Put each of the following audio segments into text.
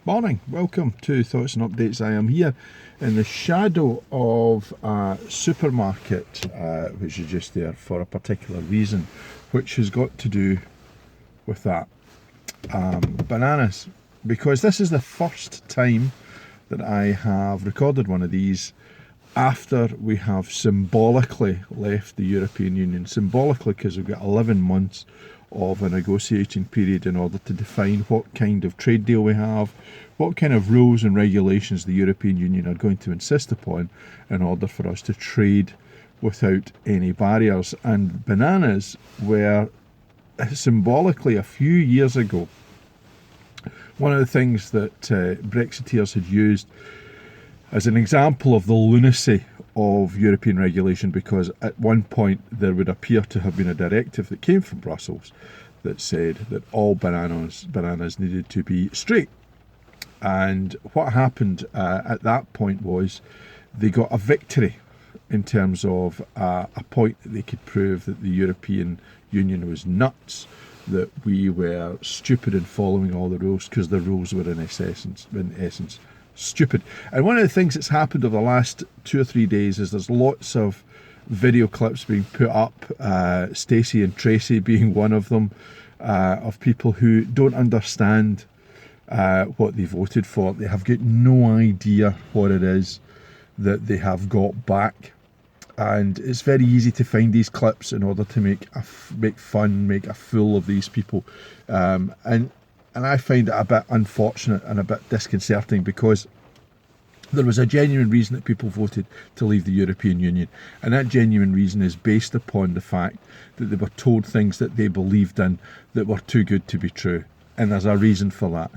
Morning, welcome to Thoughts and Updates. I am here in the shadow of a supermarket, which is just there for a particular reason, which has got to do with that. Bananas, because this is the first time that I have recorded one of these after we have symbolically left the European Union. Symbolically because we've got 11 months of a negotiating period in order to define what kind of trade deal we have, what kind of rules and regulations the European Union are going to insist upon in order for us to trade without any barriers. And bananas were symbolically a few years ago one of the things that Brexiteers had used as an example of the lunacy of European regulation, because at one point there would appear to have been a directive that came from Brussels that said that all bananas needed to be straight. And what happened at that point was they got a victory in terms of a point that they could prove that the European Union was nuts, that we were stupid in following all the rules, because the rules were in essence stupid. And one of the things that's happened over the last 2 or 3 days is there's lots of video clips being put up, Stacey and Tracy being one of them, of people who don't understand what they voted for. They have got no idea what it is that they have got back. And it's very easy to find these clips in order to make a fool of these people. And I find it a bit unfortunate and a bit disconcerting, because there was a genuine reason that people voted to leave the European Union. And that genuine reason is based upon the fact that they were told things that they believed in that were too good to be true. And there's a reason for that.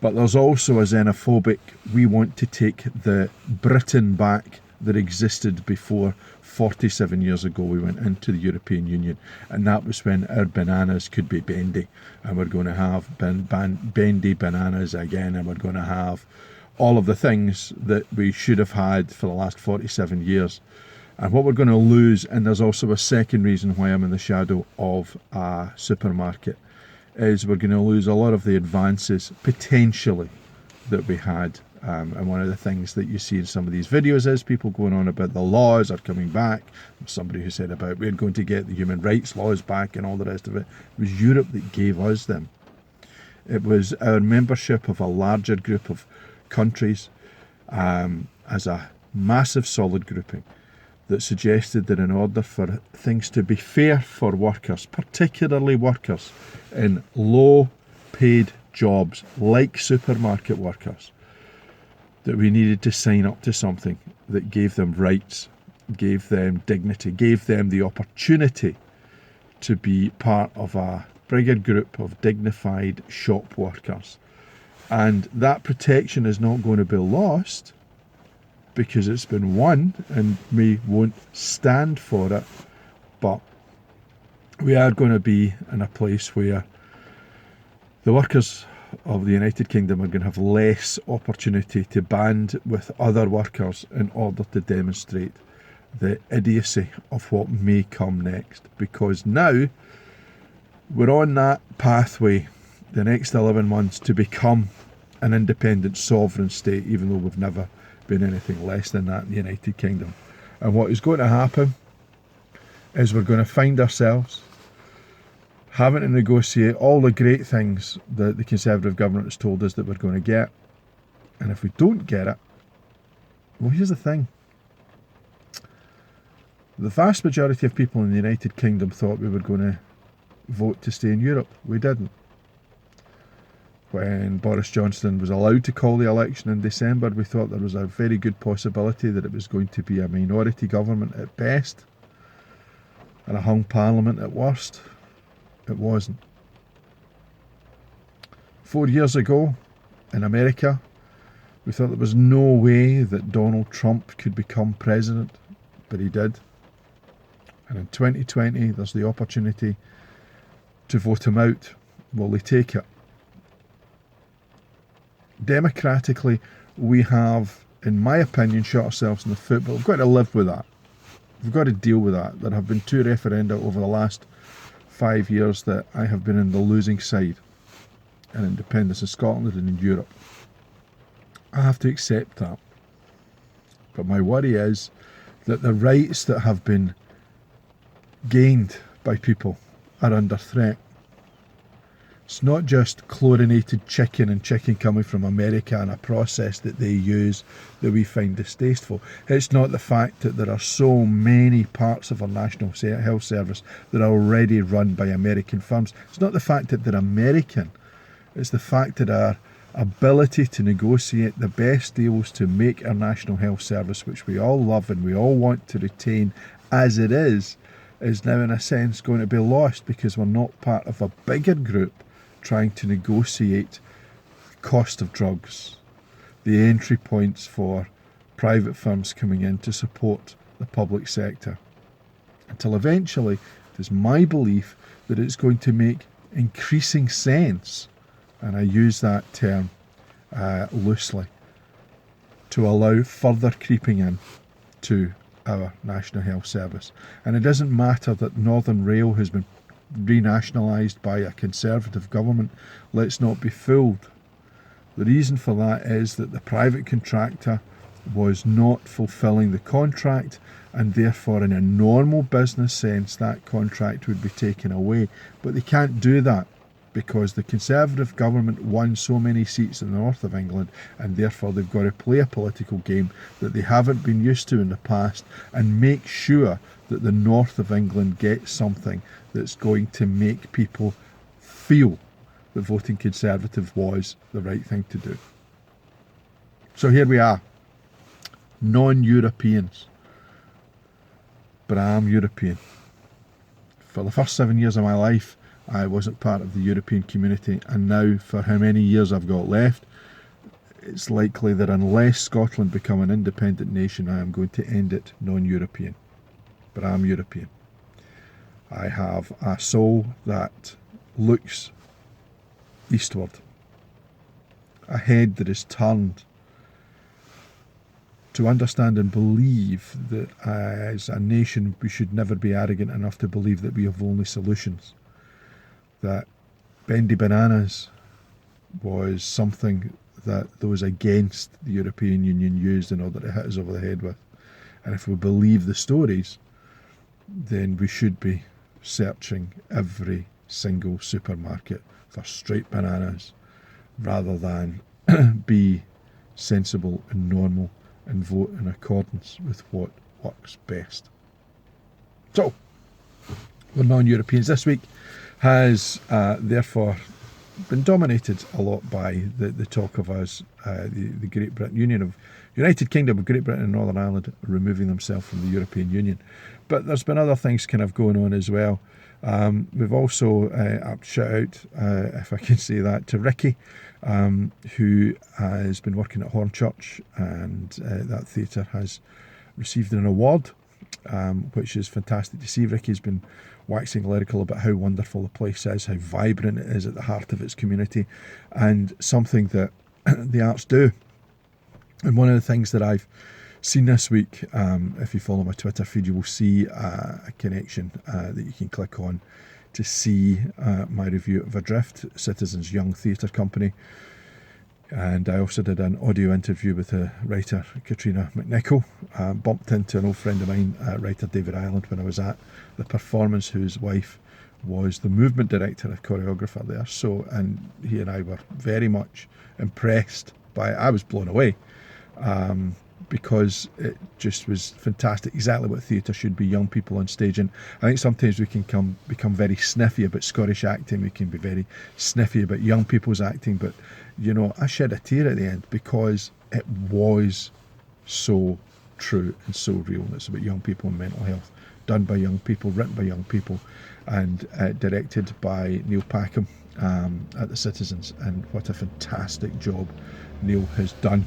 But there's also a xenophobic, we want to take the Britain back that existed before 47 years ago we went into the European Union, and that was when our bananas could be bendy, and we're going to have bendy bananas again, and we're going to have all of the things that we should have had for the last 47 years. And what we're going to lose, and there's also a second reason why I'm in the shadow of a supermarket, is we're going to lose a lot of the advances potentially that we had. And one of the things that you see in some of these videos is people going on about the laws are coming back. Somebody who said about we're going to get the human rights laws back and all the rest of it. It was Europe that gave us them. It was our membership of a larger group of countries as a massive solid grouping that suggested that in order for things to be fair for workers, particularly workers in low paid jobs like supermarket workers, that we needed to sign up to something that gave them rights, gave them dignity, gave them the opportunity to be part of a bigger group of dignified shop workers. And that protection is not going to be lost because it's been won, and we won't stand for it. But we are going to be in a place where the workers of the United Kingdom are going to have less opportunity to band with other workers in order to demonstrate the idiocy of what may come next. Because now we're on that pathway, the next 11 months, to become an independent sovereign state, even though we've never been anything less than that in the United Kingdom. And what is going to happen is we're going to find ourselves having to negotiate all the great things that the Conservative government has told us that we're going to get. And if we don't get it, well, here's the thing. The vast majority of people in the United Kingdom thought we were going to vote to stay in Europe. We didn't. When Boris Johnson was allowed to call the election in December, we thought there was a very good possibility that it was going to be a minority government at best and a hung parliament at worst. It wasn't. 4 years ago in America, we thought there was no way that Donald Trump could become president, but he did. And in 2020, there's the opportunity to vote him out. Will they take it? Democratically, we have, in my opinion, shot ourselves in the foot, but we've got to live with that. We've got to deal with that. There have been 2 referenda over the last 5 years that I have been in the losing side, in independence in Scotland and in Europe. I have to accept that. But my worry is that the rights that have been gained by people are under threat. It's not just chlorinated chicken and chicken coming from America and a process that they use that we find distasteful. It's not the fact that there are so many parts of our National Health Service that are already run by American firms. It's not the fact that they're American. It's the fact that our ability to negotiate the best deals to make our National Health Service, which we all love and we all want to retain as it is now in a sense going to be lost because we're not part of a bigger group trying to negotiate cost of drugs, the entry points for private firms coming in to support the public sector. Until eventually, it is my belief that it's going to make increasing sense, and I use that term loosely, to allow further creeping in to our National Health Service. And it doesn't matter that Northern Rail has been renationalised by a Conservative government. Let's not be fooled. The reason for that is that the private contractor was not fulfilling the contract, and therefore in a normal business sense that contract would be taken away. But they can't do that because the Conservative government won so many seats in the north of England, and therefore they've got to play a political game that they haven't been used to in the past and make sure that the north of England gets something that's going to make people feel that voting Conservative was the right thing to do. So here we are, non-Europeans, but I am European. For the first 7 years of my life, I wasn't part of the European community, and now for how many years I've got left, it's likely that unless Scotland become an independent nation, I am going to end it non-European. But I am European. I have a soul that looks eastward, a head that is turned to understand and believe that as a nation we should never be arrogant enough to believe that we have only solutions, that Bendy bananas was something that those against the European Union used in order to hit us over the head with. And if we believe the stories, then we should be searching every single supermarket for straight bananas rather than be sensible and normal and vote in accordance with what works best. So, we're non-Europeans. This week has therefore been dominated a lot by the talk of us, the Great Britain United Kingdom of Great Britain and Northern Ireland removing themselves from the European Union. But there's been other things kind of going on as well. We've also shout out, if I can say that, to Ricky, who has been working at Hornchurch, and that theatre has received an award, which is fantastic to see. Ricky's been waxing lyrical about how wonderful the place is, how vibrant it is at the heart of its community, and something that the arts do. And one of the things that I've seen this week, if you follow my Twitter feed, you will see a connection that you can click on to see my review of Adrift, Citizens Young Theatre Company. And I also did an audio interview with the writer Katrina McNichol. Bumped into an old friend of mine, writer David Ireland, when I was at the performance, whose wife was the movement director and choreographer there. So, and he and I were very much impressed by it. I was blown away. Because it just was fantastic, exactly what theatre should be, young people on stage. And I think sometimes we can become very sniffy about Scottish acting, we can be very sniffy about young people's acting, but you know, I shed a tear at the end because it was so true and so real. It's about young people and mental health, done by young people, written by young people, and directed by Neil Packham at the Citizens. And what a fantastic job Neil has done.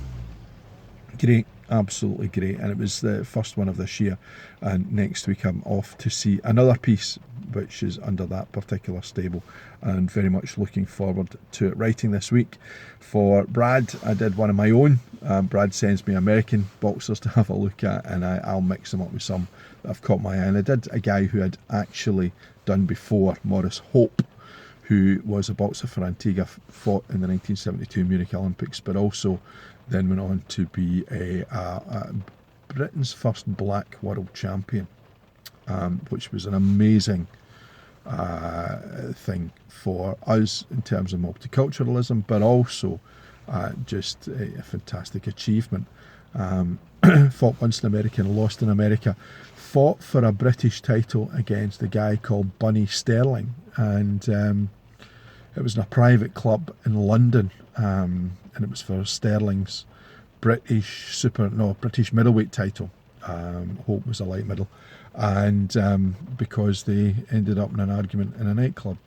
Great, absolutely great. And it was the first one of this year, and next week I'm off to see another piece which is under that particular stable, and very much looking forward to it. Writing this week for Brad, I did one of my own. Brad sends me American boxers to have a look at, and I'll mix them up with some that have caught my eye. And I did a guy who had actually done before, Maurice Hope, who was a boxer for Antigua, fought in the 1972 Munich Olympics, but also then went on to be a Britain's first black world champion, which was an amazing thing for us in terms of multiculturalism, but also just a fantastic achievement. Fought once in America and lost in America. Fought for a British title against a guy called Bunny Sterling, and it was in a private club in London, and it was for Sterling's British middleweight title. Hope was a light middle, and because they ended up in an argument in a nightclub.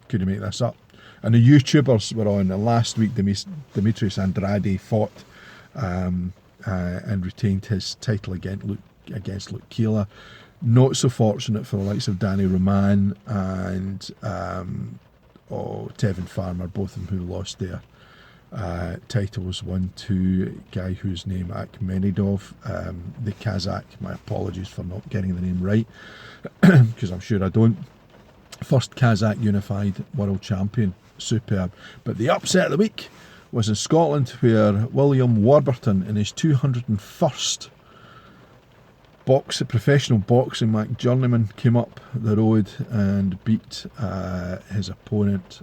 Couldn't make this up. And the YouTubers were on, and last week Demetrius Andrade fought and retained his title against Luke Keela. Not so fortunate for the likes of Danny Roman and Tevin Farmer, both of them who lost their titles. One to a guy whose name Akhmedov, the Kazakh. My apologies for not getting the name right, because I'm sure I don't. First Kazakh unified world champion, superb. But the upset of the week was in Scotland, where William Warburton, in his 201st professional boxing match, journeyman, came up the road and beat his opponent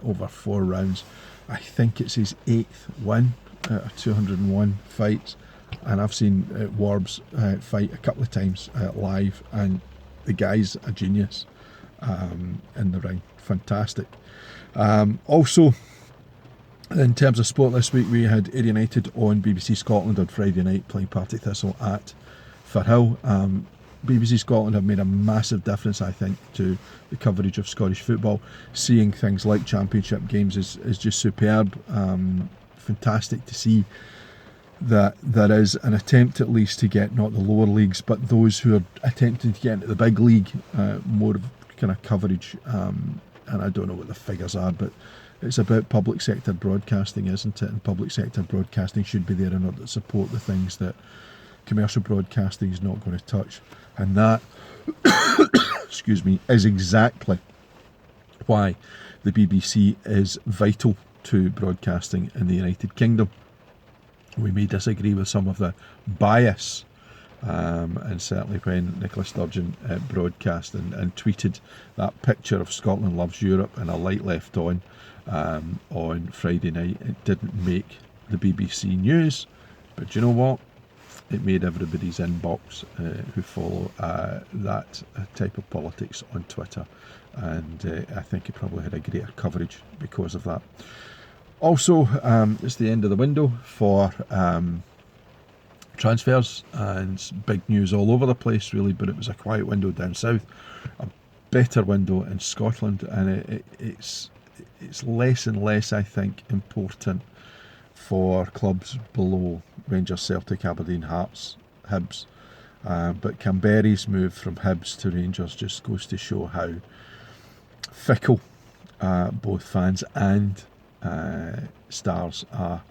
over 4 rounds. I think it's his 8th win out of 201 fights, and I've seen Warbs fight a couple of times live, and the guy's a genius in the ring. Fantastic. Also, in terms of sport this week, we had Ayr United on BBC Scotland on Friday night playing Partick Thistle at Firhill. BBC Scotland have made a massive difference, I think, to the coverage of Scottish football. Seeing things like championship games is just superb. Fantastic to see that there is an attempt at least to get not the lower leagues, but those who are attempting to get into the big league, more kind of coverage. And I don't know what the figures are, but it's about public sector broadcasting, isn't it? And public sector broadcasting should be there in order to support the things that commercial broadcasting is not going to touch. And that, excuse me, is exactly why the BBC is vital to broadcasting in the United Kingdom. We may disagree with some of the bias, and certainly when Nicola Sturgeon broadcast and tweeted that picture of Scotland Loves Europe and a light left on Friday night, it didn't make the BBC news, but you know what? It made everybody's inbox who follow that type of politics on Twitter, and I think it probably had a greater coverage because of that. Also, it's the end of the window for transfers, and big news all over the place really, but it was a quiet window down south, a better window in Scotland, and it's less and less, I think, important for clubs below Rangers, Celtic, Aberdeen, Hearts, Hibs. But Canberra's move from Hibs to Rangers just goes to show how fickle both fans and stars are.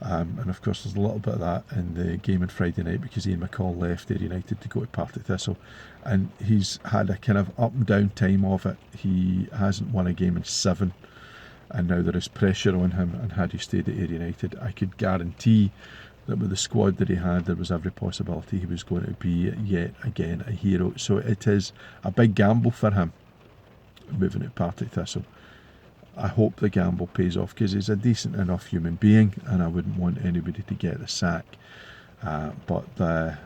And of course there's a little bit of that in the game on Friday night, because Ian McCall left Ayr United to go to Partick Thistle, and he's had a kind of up and down time of it. He hasn't won a game in 7, and now there is pressure on him, and had he stayed at Ayr United, I could guarantee that with the squad that he had, there was every possibility he was going to be yet again a hero. So it is a big gamble for him moving to Partick Thistle. I hope the gamble pays off, because he's a decent enough human being, and I wouldn't want anybody to get the sack. But there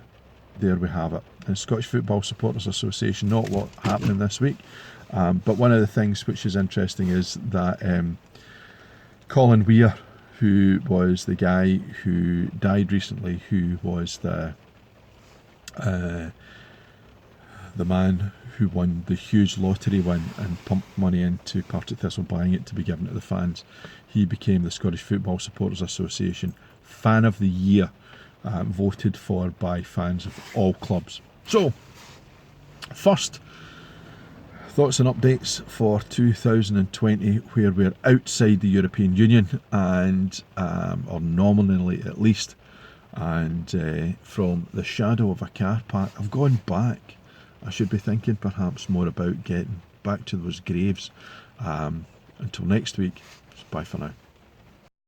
we have it. And Scottish Football Supporters Association, not what happening this week. But one of the things which is interesting is that Colin Weir, who was the guy who died recently, who was the man who won the huge lottery win and pumped money into Partick Thistle, buying it to be given to the fans. He became the Scottish Football Supporters Association Fan of the Year, voted for by fans of all clubs. So, first, thoughts and updates for 2020, where we're outside the European Union, and or nominally at least, and from the shadow of a car park, I've gone back. I should be thinking perhaps more about getting back to those graves. Until next week, bye for now.